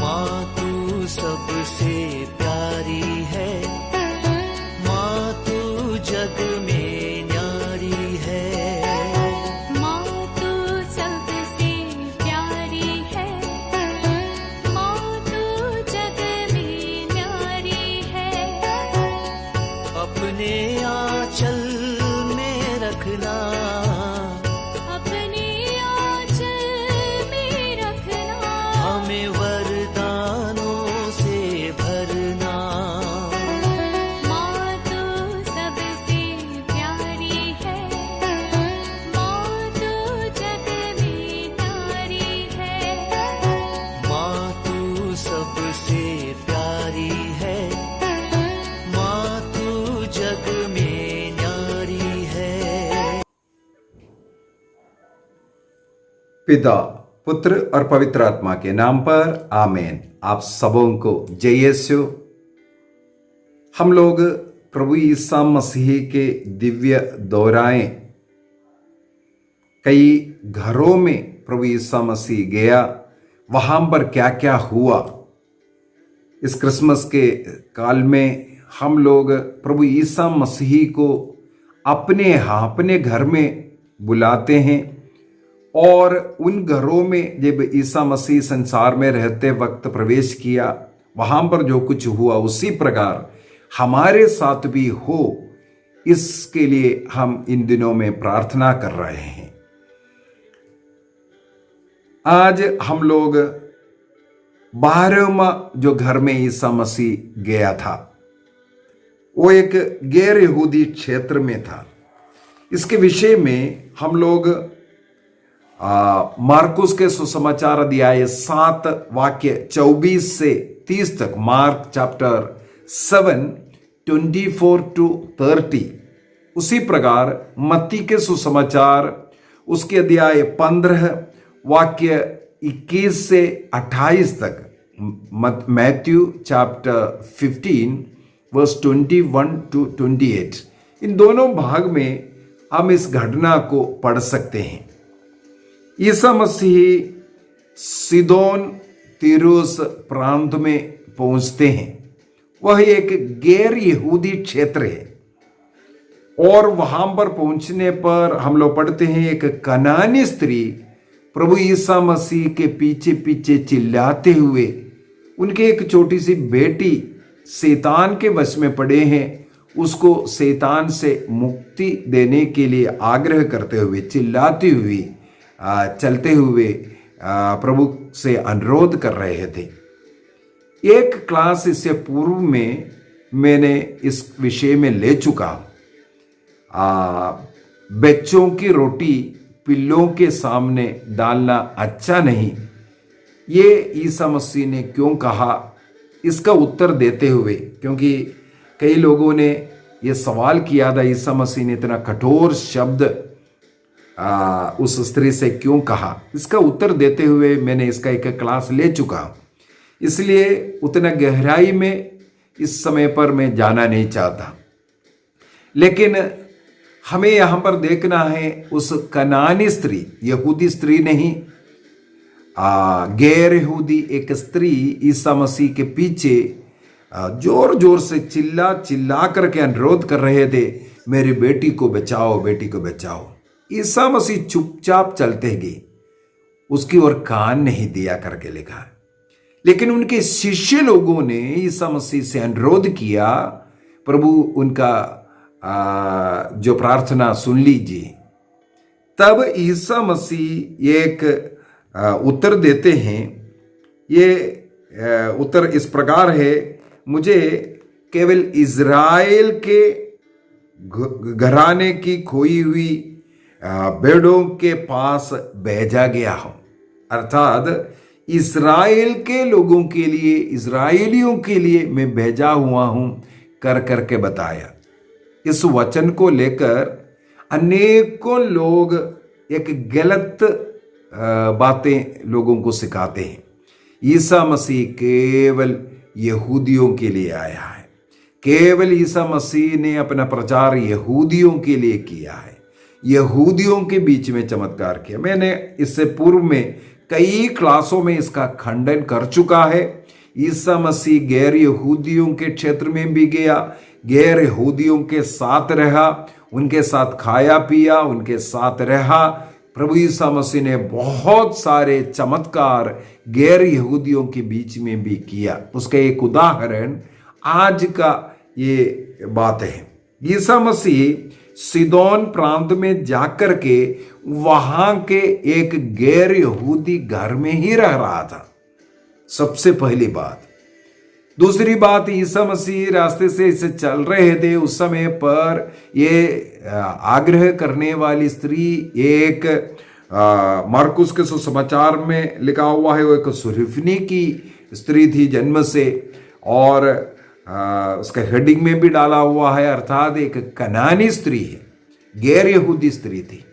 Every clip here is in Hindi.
माँ तू सबसे प्यारी है, माँ तू जग में न्यारी है। माँ तू सबसे प्यारी है, माँ तू जग में न्यारी है। अपने आंचल में रखना, अपने आंचल में रखना। हमें वरदानों से भरना। माँ तू सबसे प्यारी है, माँ तू जग में न्यारी है। माँ तू सबसे प्यारी है, माँ तू जग में न्यारी है। पिता, पुत्र और पवित्र आत्मा के नाम पर आमीन। आप सबों को जय यीशु। हम लोग प्रभु ईसा मसीह के दिव्य दौराएं कई घरों में प्रभु ईसा मसीह गया, वहां पर क्या क्या हुआ। इस क्रिसमस के काल में हम लोग प्रभु ईसा मसीह को अपने घर में बुलाते हैं, और उन घरों में जब ईसा मसीह संसार में रहते वक्त प्रवेश किया, वहां पर जो कुछ हुआ उसी प्रकार हमारे साथ भी हो, इसके लिए हम इन दिनों में प्रार्थना कर रहे हैं। आज हम लोग 12वां जो घर में ईसा मसीह गया था, वो एक गैर यहूदी क्षेत्र में था। इसके विषय में हम लोग मार्कुस के सुसमाचार अध्याय 7 वाक्य 24 से 30 तक, मार्क चैप्टर 7 24 to 30। उसी प्रकार मत्ती के सुसमाचार उसके अध्याय 15 वाक्य 21 से 28 तक, मैथ्यू चैप्टर 15 वर्स 21 to 28। इन दोनों भाग में हम इस घटना को पढ़ सकते हैं। ईसा मसीह सिदोन तीरुस प्रांत में पहुंचते हैं। वह एक गैर यहूदी क्षेत्र है, और वहां पर पहुंचने पर हम लोग पढ़ते हैं एक कनानी स्त्री प्रभु ईसा मसीह के पीछे पीछे चिल्लाते हुए, उनके एक छोटी सी बेटी शैतान के वश में पड़े हैं, उसको शैतान से मुक्ति देने के लिए आग्रह करते हुए, चिल्लाती हुई, चलते हुए प्रभु से अनुरोध कर रहे थे। एक क्लास इससे पूर्व में मैंने इस विषय में ले चुका। बच्चों की रोटी पिल्लों के सामने डालना अच्छा नहीं, ये ईसा मसीह ने क्यों कहा, इसका उत्तर देते हुए, क्योंकि कई लोगों ने यह सवाल किया था, ईसा मसीह ने इतना कठोर शब्द उस स्त्री से क्यों कहा। इसका उत्तर देते हुए मैंने इसका एक क्लास ले चुका, इसलिए उतना गहराई में इस समय पर मैं जाना नहीं चाहता। लेकिन हमें यहां पर देखना है उस कनानी स्त्री, यहूदी स्त्री नहीं, गैर यहूदी एक स्त्री ईसा मसीह के पीछे जोर जोर से चिल्ला करके अनुरोध कर रहे थे, मेरी बेटी को बचाओ, बेटी को बचाओ। ईसा मसीह चुपचाप चलते गए, उसकी ओर कान नहीं दिया करके लिखा। लेकिन उनके शिष्य लोगों ने ईसा मसीह से अनुरोध किया, प्रभु उनका जो प्रार्थना सुन लीजिए। तब ईसा मसीह एक उत्तर देते हैं। ये उत्तर इस प्रकार है, मुझे केवल इज़राइल के घराने की खोई हुई भेड़ों के पास भेजा गया हूं। अर्थात इस्राएल के लोगों के लिए, इस्राएलियों के लिए मैं भेजा हुआ हूं कर करके बताया। इस वचन को लेकर अनेकों लोग एक गलत बातें लोगों को सिखाते हैं। ईसा मसीह केवल यहूदियों के लिए आया है, केवल ईसा मसीह ने अपना प्रचार यहूदियों के लिए किया है, यहूदियों के बीच में चमत्कार किया। मैंने इससे पूर्व में कई क्लासों में इसका खंडन कर चुका है। ईसा मसीह गैर यहूदियों के क्षेत्र में भी गया, गैर यहूदियों के साथ रहा, उनके साथ खाया पिया, उनके साथ रहा। प्रभु ईसा मसीह ने बहुत सारे चमत्कार गैर यहूदियों के बीच में भी किया। उसका एक उदाहरण आज का ये बात है। ईसा मसीह सिदोन प्रांत में जाकर के वहां के एक गैर यहूदी घर में ही रह रहा था, सबसे पहली बात। दूसरी बात, ईसा मसीह रास्ते से इसे चल रहे थे, उस समय पर ये आग्रह करने वाली स्त्री एक मार्कुस के सुसमाचार में लिखा हुआ है, वो एक सुरिफनी की स्त्री थी जन्म से, और उसका हेडिंग में भी डाला हुआ है, अर्थात एक कनानी स्त्री है, गैर यहूदी स्त्री थी।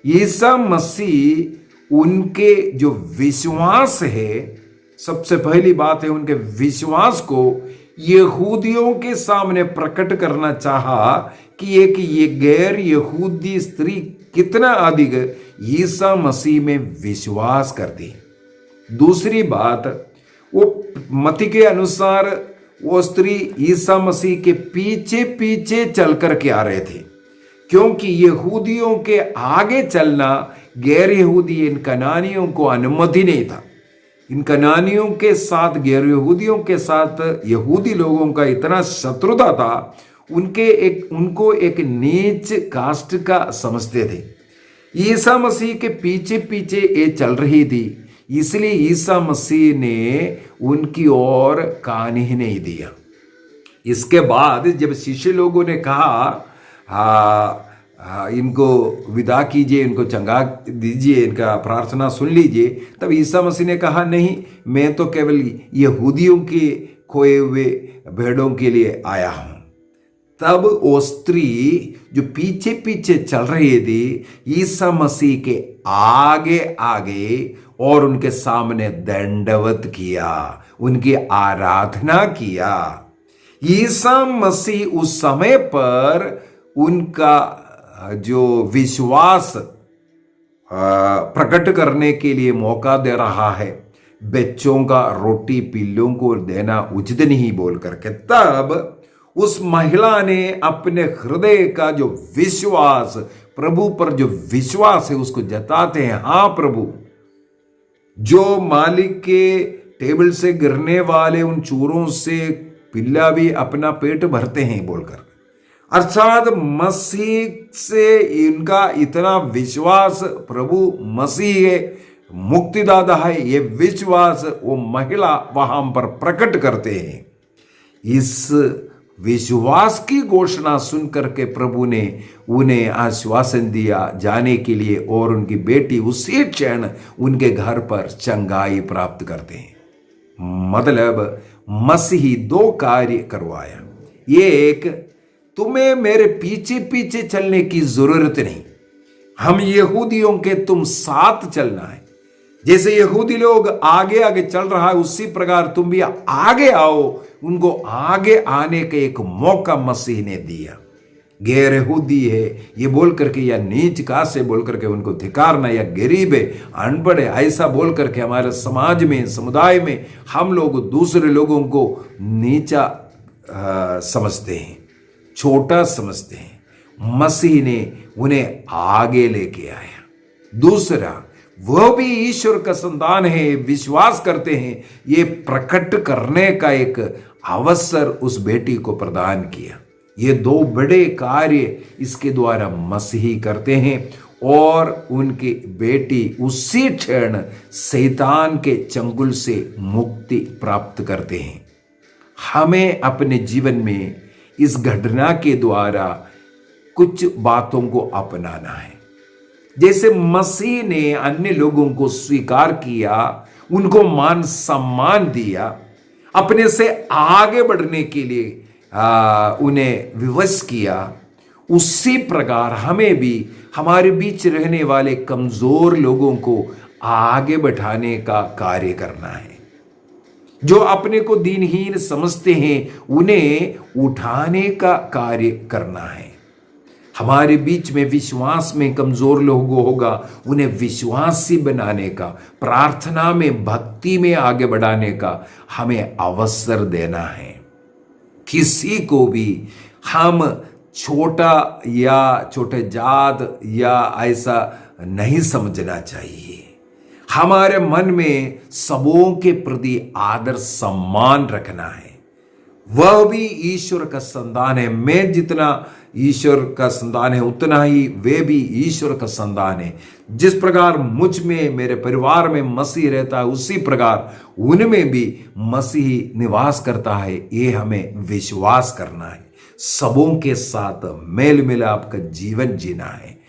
ईसा मसीह उनके जो विश्वास है, सबसे पहली बात है उनके विश्वास को यहूदियों के सामने प्रकट करना चाहा कि एक ये गैर यहूदी स्त्री कितना अधिक ईसा मसीह में विश्वास करती। दूसरी बात, वो मत्ती के अनुसार वो स्त्री ईसा मसीह के पीछे पीछे चल करके आ रहे थे, क्योंकि यहूदियों के आगे चलना गैर यहूदी इन कनानियों को अनुमति नहीं था। इन कनानियों के साथ, गैर यहूदियों के साथ यहूदी लोगों का इतना शत्रुता था, उनको एक नीच कास्ट का समझते थे। ईसा मसीह के पीछे पीछे ये चल रही थी, इसलिए ईसा मसीह ने उनकी ओर कान ही नहीं दिया। इसके बाद जब शिष्य लोगों ने कहा इनको विदा कीजिए, इनको चंगा दीजिए, इनका प्रार्थना सुन लीजिए, तब ईसा मसीह ने कहा, नहीं, मैं तो केवल यहूदियों के खोए हुए भेड़ों के लिए आया हूं। तब वो स्त्री जो पीछे पीछे चल रही थी, ईसा मसीह के आगे आगे और उनके सामने दंडवत किया, उनकी आराधना किया। ईसा मसीह उस समय पर उनका जो विश्वास प्रकट करने के लिए मौका दे रहा है, बच्चों का रोटी पिल्लों को देना उचित नहीं बोल करके, तब उस महिला ने अपने हृदय का जो विश्वास, प्रभु पर जो विश्वास है, उसको जताते हैं, हाँ प्रभु, जो मालिक के टेबल से गिरने वाले उन चूरों से पिल्ला भी अपना पेट भरते हैं बोलकर, अर्थात मसीह से इनका इतना विश्वास, प्रभु मसीह मुक्तिदाता है, ये विश्वास वो महिला वहां पर प्रकट करते हैं। इस विश्वास की घोषणा सुनकर के प्रभु ने उन्हें आश्वासन दिया जाने के लिए, और उनकी बेटी उसी क्षण उनके घर पर चंगाई प्राप्त करते हैं। मतलब मसीही दो कार्य करवाया। ये एक, तुम्हें मेरे पीछे पीछे चलने की जरूरत नहीं, हम यहूदियों के तुम साथ चलना है। जैसे यहूदी लोग आगे आगे चल रहा है, उसी प्रकार तुम भी आगे आओ। उनको आगे आने का एक मौका मसीह ने दिया। गैर यहूदी है ये बोल करके, या नीच का से बोल करके उनको धिकारना, या गरीब है, अनपढ़ है, ऐसा बोल करके हमारे समाज में, समुदाय में हम लोग दूसरे लोगों को नीचा समझते हैं, छोटा समझते हैं। मसीह ने उन्हें आगे लेके आया। दूसरा, वह भी ईश्वर का संतान है, विश्वास करते हैं, ये प्रकट करने का एक अवसर उस बेटी को प्रदान किया। ये दो बड़े कार्य इसके द्वारा मसीही करते हैं, और उनकी बेटी उसी क्षण शैतान के चंगुल से मुक्ति प्राप्त करते हैं। हमें अपने जीवन में इस घटना के द्वारा कुछ बातों को अपनाना है। जैसे मसीह ने अन्य लोगों को स्वीकार किया, उनको मान सम्मान दिया, अपने से आगे बढ़ने के लिए उन्हें विवश किया, उसी प्रकार हमें भी हमारे बीच रहने वाले कमजोर लोगों को आगे बढ़ाने का कार्य करना है। जो अपने को दीनहीन समझते हैं, उन्हें उठाने का कार्य करना है। हमारे बीच में विश्वास में कमजोर लोग होगा, उन्हें विश्वासी बनाने का, प्रार्थना में, भक्ति में आगे बढ़ाने का हमें अवसर देना है। किसी को भी हम छोटा या छोटे जात या ऐसा नहीं समझना चाहिए। हमारे मन में सबों के प्रति आदर सम्मान रखना है। वह भी ईश्वर का संतान है। मैं जितना ईश्वर का संतान है उतना ही वे भी ईश्वर का संतान है। जिस प्रकार मुझ में, मेरे परिवार में मसीह रहता है, उसी प्रकार उनमें भी मसीह निवास करता है। ये हमें विश्वास करना है। सबों के साथ मेल मिलाप का जीवन जीना है।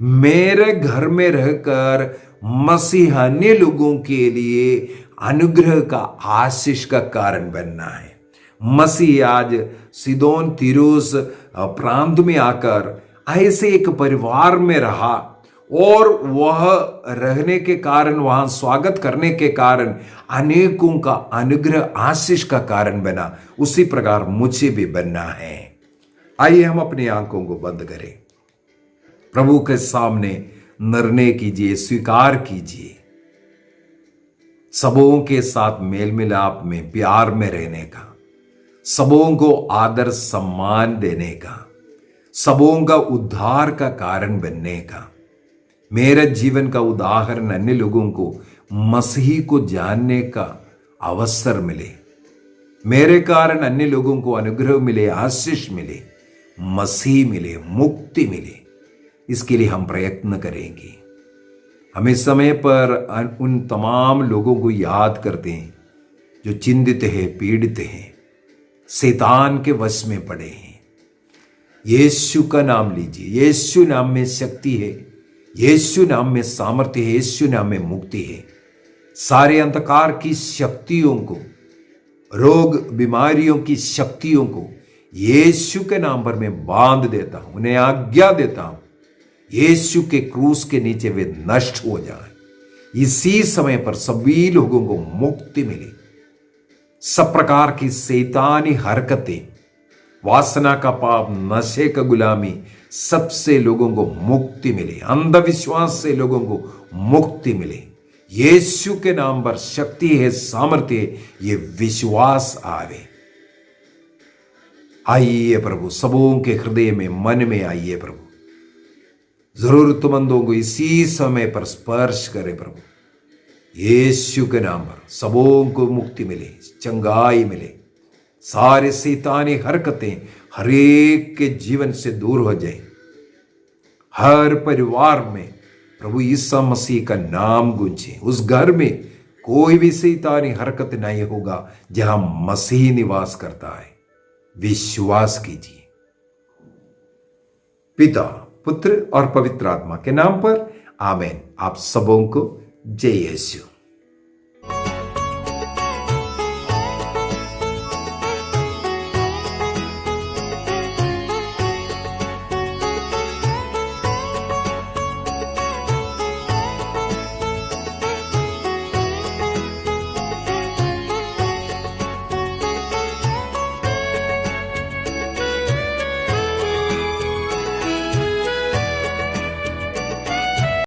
मेरे घर में रहकर मसीह अन्य लोगों के लिए अनुग्रह का, आशीष का कारण बनना है। मसीह आज सीदोन तीरुस प्रांत में आकर ऐसे एक परिवार में रहा और वह रहने के कारण, वहां स्वागत करने के कारण अनेकों का अनुग्रह, आशीष का कारण बना। उसी प्रकार मुझे भी बनना है। आइए हम अपनी आंखों को बंद करें, प्रभु के सामने निर्णय कीजिए, स्वीकार कीजिए सबों के साथ मेल मिलाप में, प्यार में रहने का, सबों को आदर सम्मान देने का, सबों का उद्धार का कारण बनने का। मेरा जीवन का उदाहरण अन्य लोगों को मसीह को जानने का अवसर मिले। मेरे कारण अन्य लोगों को अनुग्रह मिले, आशीष मिले, मसीह मिले, मुक्ति मिले। इसके लिए हम प्रयत्न करेंगे। हम इस समय पर उन तमाम लोगों को याद करते हैं जो चिंतित हैं, पीड़ित हैं, शैतान के वश में पड़े हैं। यीशु का नाम लीजिए। यीशु नाम में शक्ति है, यीशु नाम में सामर्थ्य है, यीशु नाम में मुक्ति है। सारे अंधकार की शक्तियों को, रोग बीमारियों की शक्तियों को यीशु के नाम पर मैं बांध देता हूं, उन्हें आज्ञा देता हूं। यीशु के क्रूस के नीचे वे नष्ट हो जाए। इसी समय पर सभी लोगों को मुक्ति मिले। सब प्रकार की शैतानी हरकतें, वासना का पाप, नशे का गुलामी, सबसे लोगों को मुक्ति मिले। अंधविश्वास से लोगों को मुक्ति मिले। यीशु के नाम पर शक्ति है, सामर्थ्य है, ये विश्वास आवे। आइए प्रभु, सबों के हृदय में, मन में आइए प्रभु। जरूरतमंदों को इसी समय पर स्पर्श करे प्रभु। यीशु के नाम पर सबों को मुक्ति मिले, चंगाई मिले। सारे शैतानी हरकतें हर एक के जीवन से दूर हो जाए। हर परिवार में प्रभु यीशु मसीह का नाम गूंजे। उस घर में कोई भी शैतानी हरकत नहीं होगा जहां मसीह निवास करता है। विश्वास कीजिए। पिता, पुत्र और पवित्र आत्मा के नाम पर आमीन। आप सबों को जय यीशु।